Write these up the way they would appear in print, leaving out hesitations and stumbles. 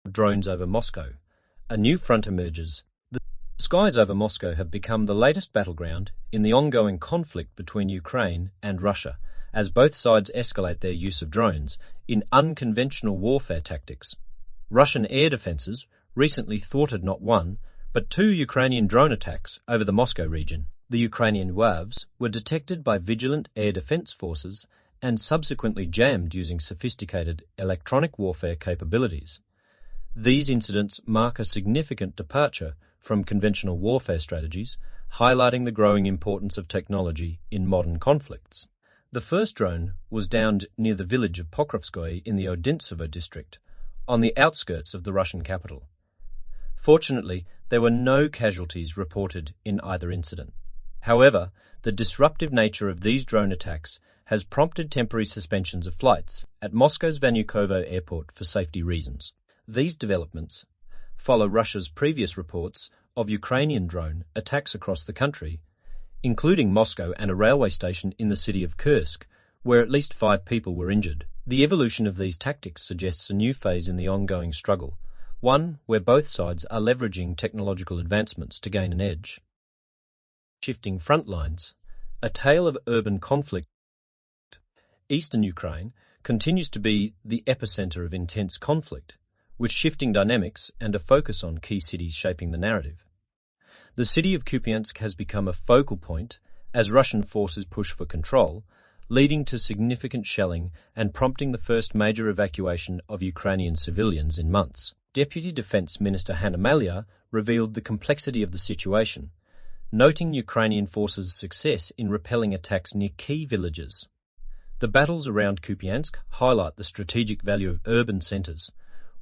drones over Moscow. A new front emerges. The skies over Moscow have become the latest battleground in the ongoing conflict between Ukraine and Russia, as both sides escalate their use of drones in unconventional warfare tactics. Russian air defences recently thwarted not one, but two Ukrainian drone attacks over the Moscow region. The Ukrainian WAVs were detected by vigilant air defence forces and subsequently jammed using sophisticated electronic warfare capabilities. These incidents mark a significant departure from conventional warfare strategies, highlighting the growing importance of technology in modern conflicts. The first drone was downed near the village of Pokrovskoye in the Odintsovo district, on the outskirts of the Russian capital. Fortunately, there were no casualties reported in either incident. However, the disruptive nature of these drone attacks has prompted temporary suspensions of flights at Moscow's Vnukovo airport for safety reasons. These developments follow Russia's previous reports of Ukrainian drone attacks across the country, including Moscow and a railway station in the city of Kursk, where at least 5 people were injured. The evolution of these tactics suggests a new phase in the ongoing struggle, one where both sides are leveraging technological advancements to gain an edge. Shifting front lines, a tale of urban conflict. Eastern Ukraine continues to be the epicenter of intense conflict, with shifting dynamics and a focus on key cities shaping the narrative. The city of Kupiansk has become a focal point as Russian forces push for control, leading to significant shelling and prompting the first major evacuation of Ukrainian civilians in months. Deputy Defense Minister Hanna Maliar revealed the complexity of the situation, noting Ukrainian forces' success in repelling attacks near key villages. The battles around Kupiansk highlight the strategic value of urban centres,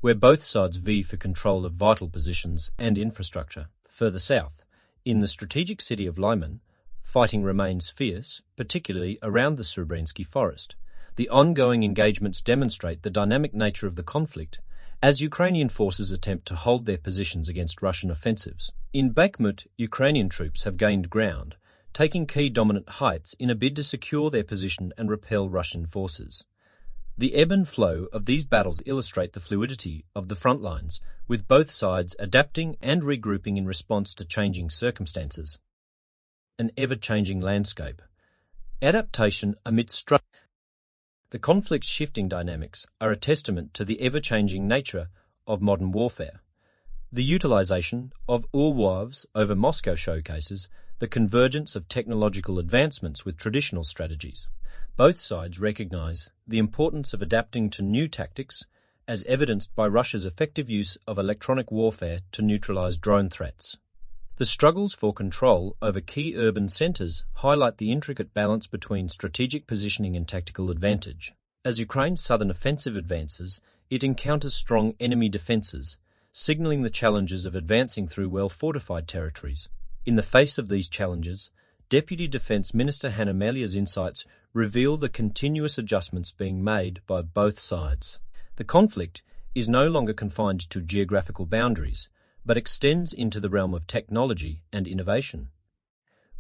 where both sides vie for control of vital positions and infrastructure. Further south, in the strategic city of Lyman, fighting remains fierce, particularly around the Srebrensky forest. The ongoing engagements demonstrate the dynamic nature of the conflict as Ukrainian forces attempt to hold their positions against Russian offensives. In Bakhmut, Ukrainian troops have gained ground, taking key dominant heights in a bid to secure their position and repel Russian forces. The ebb and flow of these battles illustrate the fluidity of the front lines, with both sides adapting and regrouping in response to changing circumstances. An ever-changing landscape. Adaptation amidst struggle. The conflict's shifting dynamics are a testament to the ever-changing nature of modern warfare. The utilization of UAVs over Moscow showcases the convergence of technological advancements with traditional strategies. Both sides recognize the importance of adapting to new tactics, as evidenced by Russia's effective use of electronic warfare to neutralize drone threats. The struggles for control over key urban centers highlight the intricate balance between strategic positioning and tactical advantage. As Ukraine's southern offensive advances, it encounters strong enemy defenses, signaling the challenges of advancing through well-fortified territories. In the face of these challenges, Deputy Defense Minister Hanna Maliar's insights reveal the continuous adjustments being made by both sides. The conflict is no longer confined to geographical boundaries, but extends into the realm of technology and innovation.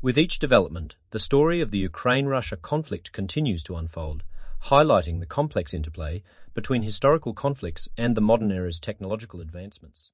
With each development, the story of the Ukraine-Russia conflict continues to unfold, highlighting the complex interplay between historical conflicts and the modern era's technological advancements.